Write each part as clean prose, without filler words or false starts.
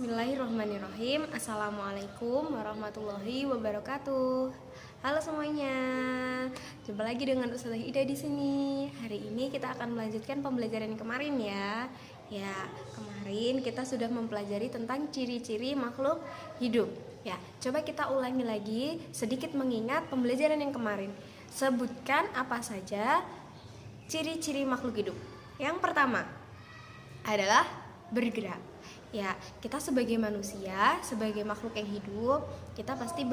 Bismillahirrahmanirrahim. Assalamualaikum warahmatullahi wabarakatuh. Halo semuanya, jumpa lagi dengan Ustazah Ida di sini. Hari ini kita akan melanjutkan pembelajaran yang kemarin ya. Kemarin kita sudah mempelajari tentang ciri-ciri makhluk hidup. Coba kita ulangi lagi sedikit mengingat pembelajaran yang kemarin. Sebutkan apa saja ciri-ciri makhluk hidup. Yang pertama adalah bergerak. Kita sebagai manusia, sebagai makhluk yang hidup, kita pasti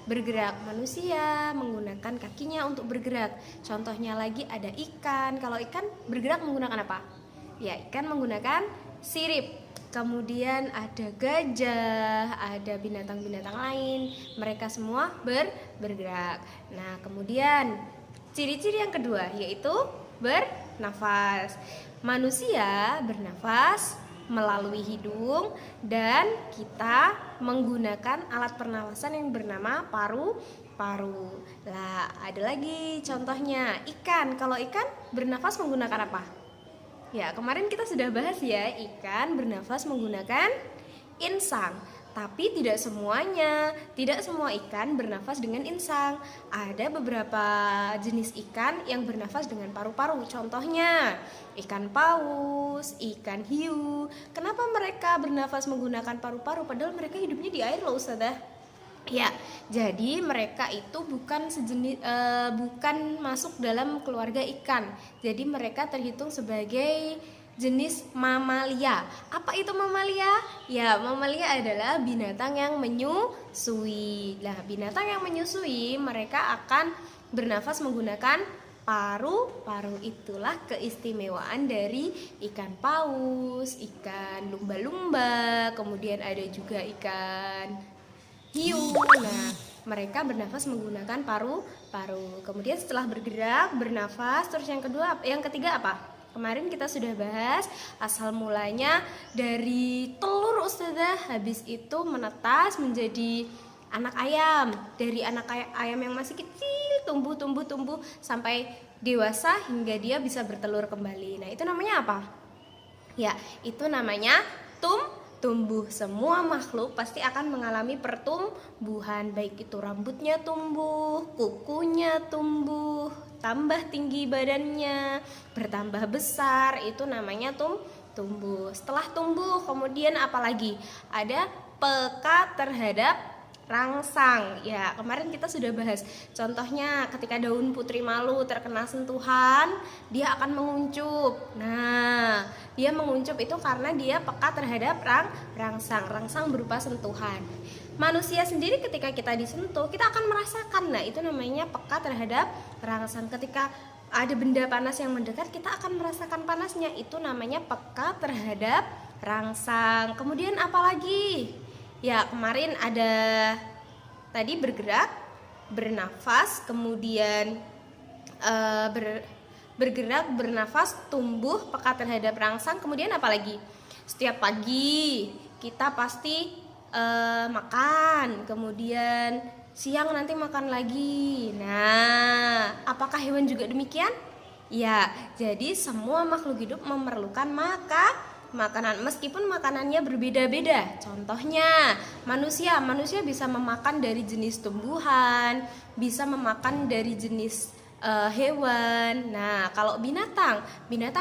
bergerak. Manusia menggunakan kakinya untuk bergerak. Contohnya lagi ada ikan. Kalau ikan bergerak menggunakan apa? Ikan menggunakan sirip. Kemudian ada gajah, ada binatang-binatang lain. Mereka semua bergerak. Nah, kemudian ciri-ciri yang kedua yaitu bernafas. Manusia bernafas melalui hidung dan kita menggunakan alat pernafasan yang bernama paru-paru. Lah, ada lagi contohnya ikan. Kalau ikan bernafas menggunakan apa? Kemarin kita sudah bahas ikan bernafas menggunakan insang. Tapi tidak semuanya, tidak semua ikan bernafas dengan insang. Ada beberapa jenis ikan yang bernafas dengan paru-paru. Contohnya ikan paus, ikan hiu. Kenapa mereka bernafas menggunakan paru-paru padahal mereka hidupnya di air loh Ustazah? Jadi mereka itu bukan masuk dalam keluarga ikan. Jadi mereka terhitung sebagai jenis mamalia. Apa itu mamalia? Mamalia adalah binatang yang menyusui. Nah, binatang yang menyusui mereka akan bernafas menggunakan paru-paru. Itulah keistimewaan dari ikan paus, ikan lumba-lumba, kemudian ada juga ikan hiu. Nah, mereka bernafas menggunakan paru-paru. Kemudian setelah bergerak, bernafas, terus yang ketiga apa? Kemarin kita sudah bahas asal mulanya dari telur Ustazah, habis itu menetas menjadi anak ayam. Dari anak ayam yang masih kecil tumbuh sampai dewasa hingga dia bisa bertelur kembali. Nah, itu namanya apa? Itu namanya tumbuh. Semua makhluk pasti akan mengalami pertumbuhan, baik itu rambutnya tumbuh, kukunya tumbuh, tambah tinggi badannya, bertambah besar, itu namanya tumbuh. Setelah tumbuh kemudian apalagi? Ada peka terhadap rangsang. Kemarin kita sudah bahas. Contohnya ketika daun putri malu terkena sentuhan, dia akan menguncup. Nah, dia menguncup itu karena dia peka terhadap rangsang. Rangsang berupa sentuhan. Manusia sendiri ketika kita disentuh, kita akan merasakan. Nah, itu namanya peka terhadap rangsang. Ketika ada benda panas yang mendekat, kita akan merasakan panasnya. Itu namanya peka terhadap rangsang. Kemudian apalagi? Kemarin ada tadi bergerak, bernafas, kemudian bergerak, bernafas, tumbuh, peka terhadap rangsang. Kemudian apalagi? Setiap pagi kita pasti makan, kemudian siang nanti makan lagi. Nah, apakah hewan juga demikian? Jadi semua makhluk hidup memerlukan makanan meskipun makanannya berbeda-beda. Contohnya manusia bisa memakan dari jenis tumbuhan, bisa memakan dari jenis hewan. Nah, kalau binatang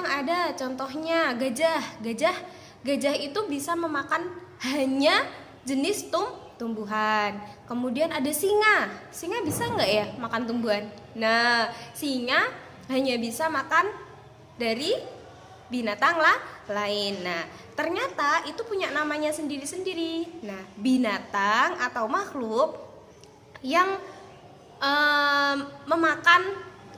ada contohnya gajah itu bisa memakan hanya jenis tumbuhan. Kemudian ada singa bisa nggak makan tumbuhan? Nah, singa hanya bisa makan dari binatang lain. Nah, ternyata itu punya namanya sendiri-sendiri. Nah, binatang atau makhluk yang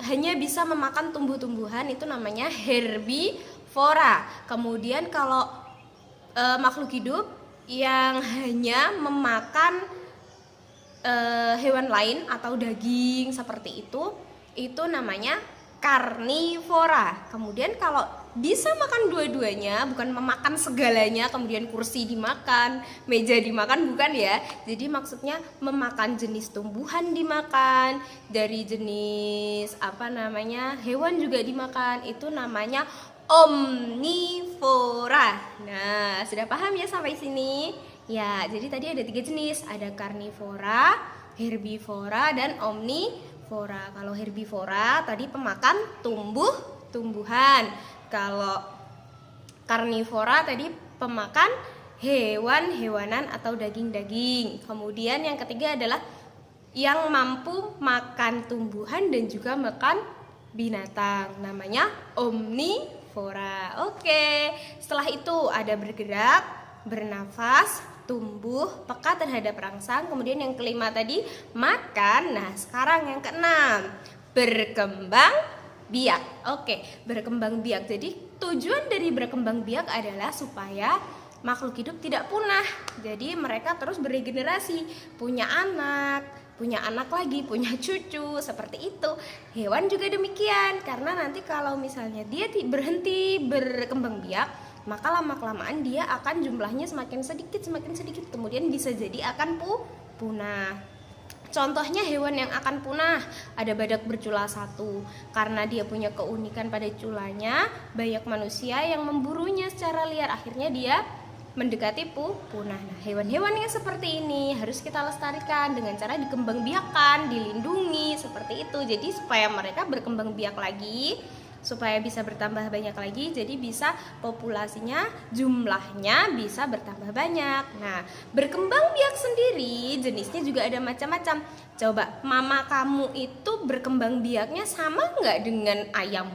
hanya bisa memakan tumbuh-tumbuhan itu namanya herbivora. Kemudian kalau makhluk hidup yang hanya memakan hewan lain atau daging seperti itu namanya karnivora. Kemudian kalau bisa makan dua-duanya, bukan memakan segalanya, kemudian kursi dimakan, meja dimakan, bukan ya. Jadi maksudnya memakan jenis tumbuhan dimakan, dari jenis hewan juga dimakan, itu namanya omnivora. Nah, sudah paham ya sampai sini? Ya, jadi tadi ada 3 jenis, ada karnivora, herbivora, dan omnivora. Kalau herbivora tadi pemakan tumbuhan. Kalau karnivora tadi pemakan hewan-hewanan atau daging-daging. Kemudian yang ketiga adalah yang mampu makan tumbuhan dan juga makan binatang, namanya omnivora. Oke, setelah itu ada bergerak, bernafas, tumbuh, peka terhadap rangsang. Kemudian yang kelima tadi makan. Nah, sekarang yang keenam, berkembang biak. Oke, berkembang biak. Jadi tujuan dari berkembang biak adalah supaya makhluk hidup tidak punah. Jadi mereka terus beregenerasi, punya anak lagi, punya cucu, seperti itu. Hewan juga demikian, karena nanti kalau misalnya dia berhenti berkembang biak, maka lama-kelamaan dia akan jumlahnya semakin sedikit, kemudian bisa jadi akan punah. Contohnya hewan yang akan punah, ada badak bercula 1. Karena dia punya keunikan pada culanya, banyak manusia yang memburunya secara liar, akhirnya dia mendekati punah. Nah, hewan-hewan yang seperti ini harus kita lestarikan dengan cara dikembangbiakkan, dilindungi, seperti itu. Jadi supaya mereka berkembang biak lagi, supaya bisa bertambah banyak lagi, jadi bisa populasinya, jumlahnya bisa bertambah banyak. Nah, berkembang biak sendiri jenisnya juga ada macam-macam. Coba, mama kamu itu berkembang biaknya sama nggak dengan ayam?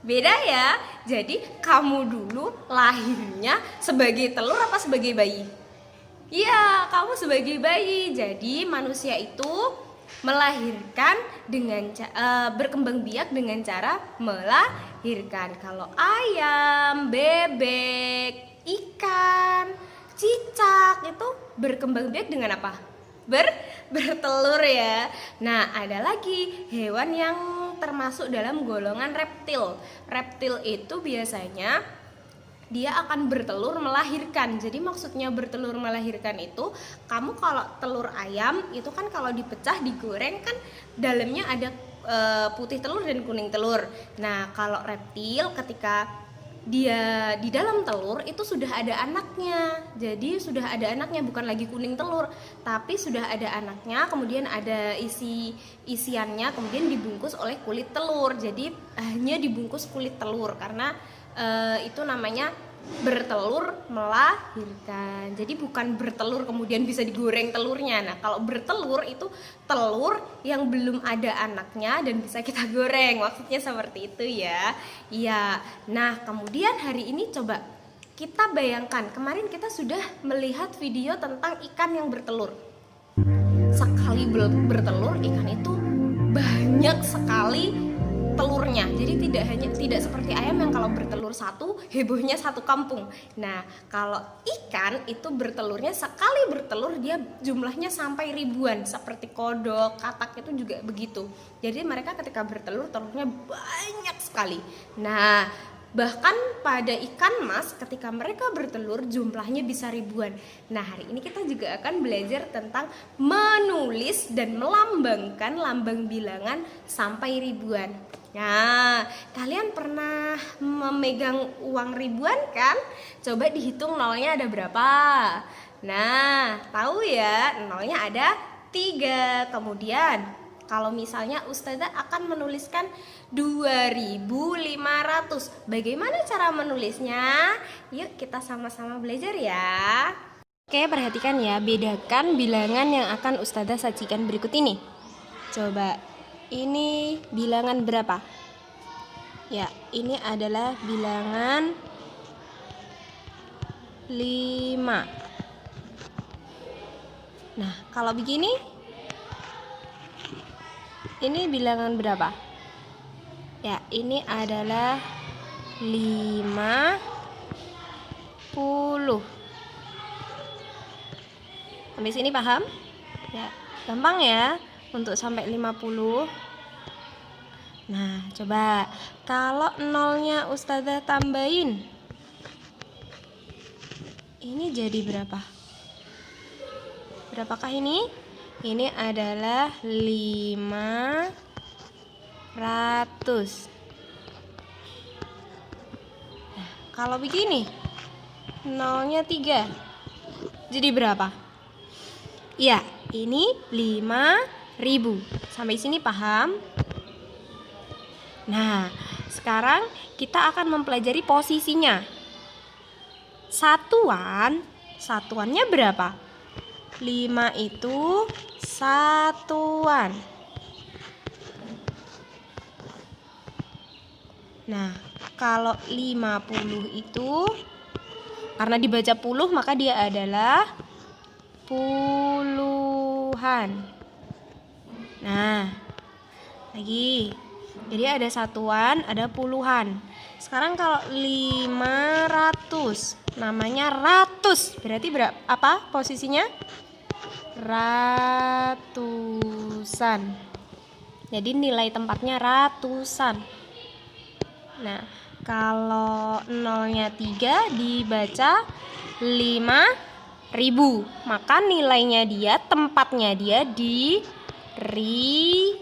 Beda ya. Jadi kamu dulu lahirnya sebagai telur apa sebagai bayi? Iya, kamu sebagai bayi. Jadi manusia itu melahirkan dengan berkembang biak dengan cara melahirkan. Kalau ayam, bebek, ikan, cicak itu berkembang biak dengan apa? Bertelur ya. Nah, ada lagi hewan yang termasuk dalam golongan reptil. Reptil itu biasanya dia akan bertelur melahirkan. Jadi maksudnya bertelur melahirkan itu, kamu kalau telur ayam itu kan kalau dipecah digoreng kan dalamnya ada putih telur dan kuning telur. Nah, kalau reptil ketika dia di dalam telur itu sudah ada anaknya. Jadi sudah ada anaknya, bukan lagi kuning telur, tapi sudah ada anaknya, kemudian ada isiannya, kemudian dibungkus oleh kulit telur. Jadi hanya dibungkus kulit telur karena itu namanya bertelur melahirkan. Jadi bukan bertelur kemudian bisa digoreng telurnya. Nah, kalau bertelur itu telur yang belum ada anaknya dan bisa kita goreng. Maksudnya seperti itu ya. Iya. Nah, kemudian hari ini coba kita bayangkan, kemarin kita sudah melihat video tentang ikan yang bertelur. Sekali bertelur, ikan itu banyak sekali telurnya. Jadi tidak seperti ayam yang kalau bertelur 1 hebohnya 1 kampung. Nah, kalau ikan itu bertelurnya sekali bertelur dia jumlahnya sampai ribuan, seperti kodok, katak itu juga begitu. Jadi mereka ketika bertelur telurnya banyak sekali. Nah, bahkan pada ikan mas ketika mereka bertelur jumlahnya bisa ribuan. Nah, hari ini kita juga akan belajar tentang menulis dan melambangkan lambang bilangan sampai ribuan. Nah, kalian pernah memegang uang ribuan kan? Coba dihitung nolnya ada berapa. Nah, tahu ya, nolnya ada 3. Kemudian kalau misalnya Ustazah akan menuliskan 2500, bagaimana cara menulisnya? Yuk kita sama-sama belajar ya. Oke, perhatikan ya, bedakan bilangan yang akan Ustazah sajikan berikut ini. Coba, ini bilangan berapa? Ya, ini adalah bilangan 5. Nah, kalau begini, ini bilangan berapa? Ya, ini adalah 50. Sampai sini paham? Ya, gampang ya untuk sampai 50. Nah, coba kalau nolnya Ustazah tambahin, ini jadi berapa? Berapakah ini? Ini adalah 500. Nah, kalau begini, nolnya 3. Jadi berapa? Iya, ini 5.000. Sampai sini paham? Nah, sekarang kita akan mempelajari posisinya. Satuannya berapa? 5 itu satuan. Nah, kalau 50 itu karena dibaca puluh maka dia adalah puluhan. Nah, lagi. Jadi ada satuan, ada puluhan. Sekarang kalau 500, namanya ratus. Berarti berapa? Apa posisinya? Ratusan. Jadi nilai tempatnya ratusan. Nah, kalau nolnya 3 dibaca 5.000. Maka nilainya dia, tempatnya dia di ribuan.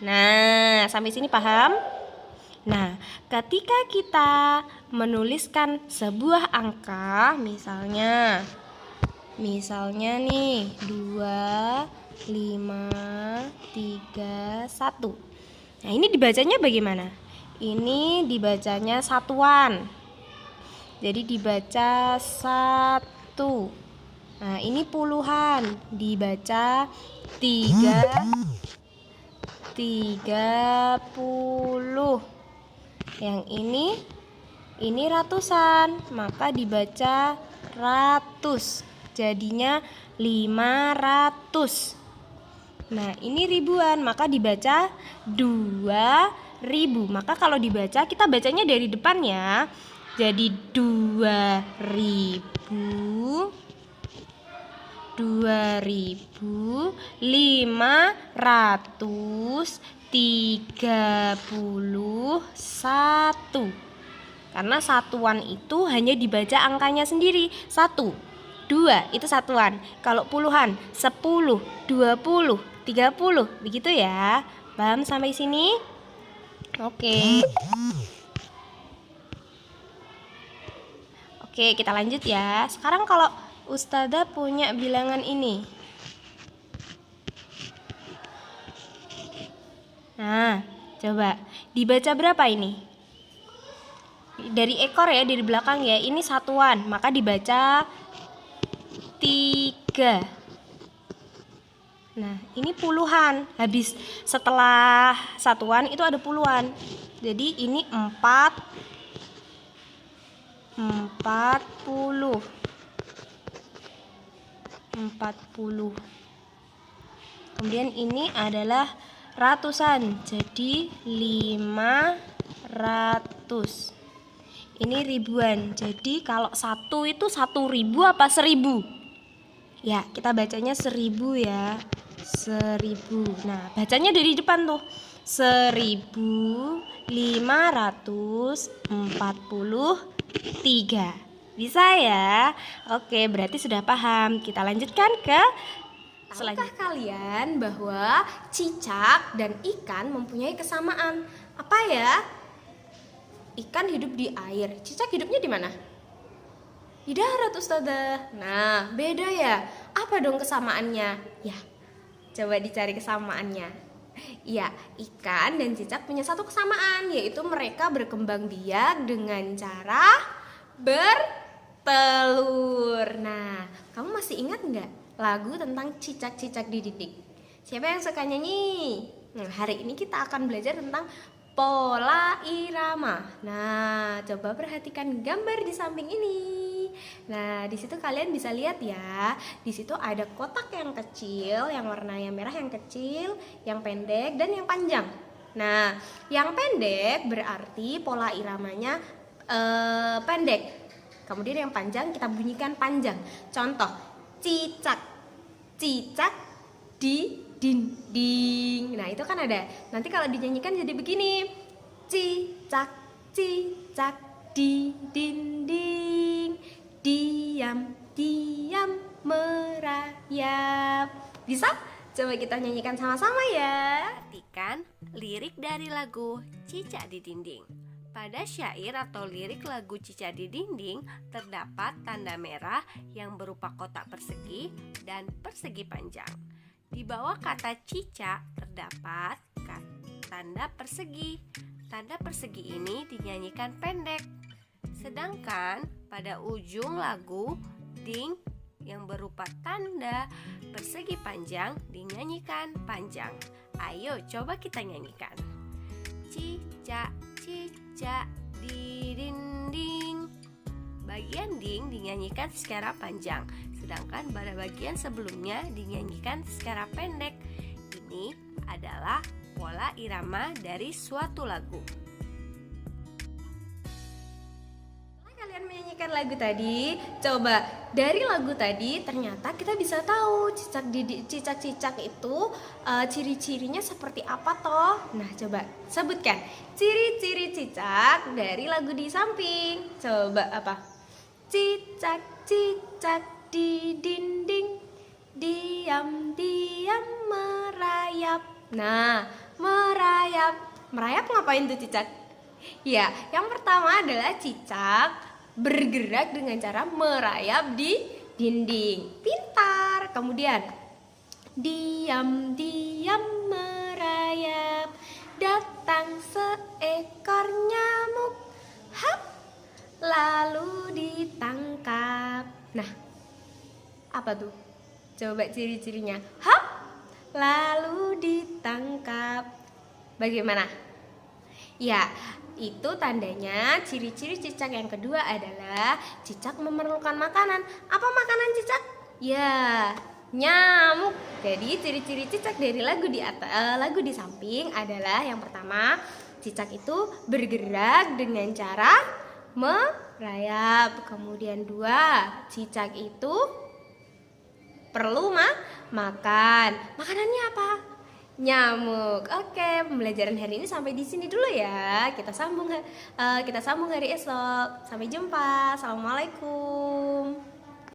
Nah, sampai sini paham? Nah, ketika kita menuliskan sebuah angka, misalnya nih 2, 5, 3, 1. Nah, ini dibacanya bagaimana? Ini dibacanya satuan. Jadi dibaca 1. Nah, ini puluhan. Dibaca 30. Yang ini ratusan. Maka dibaca ratus. Jadinya 500. Nah, ini ribuan, maka dibaca 2.000. Maka kalau dibaca, kita bacanya dari depan ya. Jadi 2.531. Karena satuan itu hanya dibaca angkanya sendiri. 1, 2 itu satuan. Kalau puluhan 10, 20, 30. Begitu ya. Paham sampai sini? Oke. Oke, kita lanjut ya. Sekarang kalau Ustazah punya bilangan ini. Nah, coba dibaca berapa ini? Dari ekor ya, dari belakang ya. Ini satuan, maka dibaca 3. Nah, ini puluhan. Habis setelah satuan itu ada puluhan. Jadi ini 40. Kemudian ini adalah ratusan. Jadi 500. Ini ribuan. Jadi kalau 1 itu 1.000 apa 1.000? Ya, kita bacanya 1.000 ya. 1.000. Nah, bacanya dari depan tuh. 1.543. Bisa ya? Oke, berarti sudah paham. Kita lanjutkan ke selanjutnya. Tahukah kalian bahwa cicak dan ikan mempunyai kesamaan? Apa ya? Ikan hidup di air. Cicak hidupnya di mana? Di darat, Ustazah. Nah, beda ya. Apa dong kesamaannya? Ya, coba dicari kesamaannya. Ya, ikan dan cicak punya satu kesamaan, yaitu mereka berkembang biak dengan cara bertelur. Nah, kamu masih ingat nggak lagu tentang cicak-cicak di dinding? Siapa yang suka nyanyi? Nah, hari ini kita akan belajar tentang pola irama. Nah, coba perhatikan gambar di samping ini. Nah, di situ kalian bisa lihat ya. Di situ ada kotak yang kecil, yang warnanya merah yang kecil, yang pendek dan yang panjang. Nah, yang pendek berarti pola iramanya pendek. Kemudian yang panjang kita bunyikan panjang. Contoh, cicak, cicak di dinding. Nah, itu kan ada. Nanti kalau dinyanyikan jadi begini. Cicak, cicak di dinding. Diam, diam merayap. Bisa? Coba kita nyanyikan sama-sama ya. Perhatikan lirik dari lagu Cicak di Dinding. Pada syair atau lirik lagu Cicak di Dinding terdapat tanda merah yang berupa kotak persegi dan persegi panjang. Di bawah kata cicak terdapat tanda persegi. Tanda persegi ini dinyanyikan pendek. Sedangkan pada ujung lagu ding yang berupa tanda persegi panjang dinyanyikan panjang. Ayo coba kita nyanyikan. Cicak, cicak di dinding. Bagian ding dinyanyikan secara panjang, sedangkan pada bagian sebelumnya dinyanyikan secara pendek. Ini adalah pola irama dari suatu lagu. Setelah kalian menyanyikan lagu tadi, coba dari lagu tadi ternyata kita bisa tahu cicak-cicak itu ciri-cirinya seperti apa toh? Nah, coba sebutkan ciri-ciri cicak dari lagu di samping. Coba apa? Cicak-cicak di dinding, diam-diam merayap. Nah, merayap. Merayap ngapain tuh cicak? Ya, yang pertama adalah cicak bergerak dengan cara merayap di dinding. Pintar. Kemudian diam-diam merayap, datang seekor nyamuk, hap, lalu ditangkap. Nah, apa tuh? Coba ciri-cirinya. Hap, lalu ditangkap. Bagaimana? Ya, itu tandanya. Ciri-ciri cicak yang kedua adalah cicak memerlukan makanan. Apa makanan cicak? Ya, nyamuk. Jadi ciri-ciri cicak dari lagu di atas, lagu di samping adalah yang pertama, cicak itu bergerak dengan cara merayap. Kemudian dua, cicak itu perlu makan. Makanannya apa? Nyamuk. Oke, pembelajaran hari ini sampai di sini dulu ya. Kita sambung hari esok. Sampai jumpa. Assalamualaikum.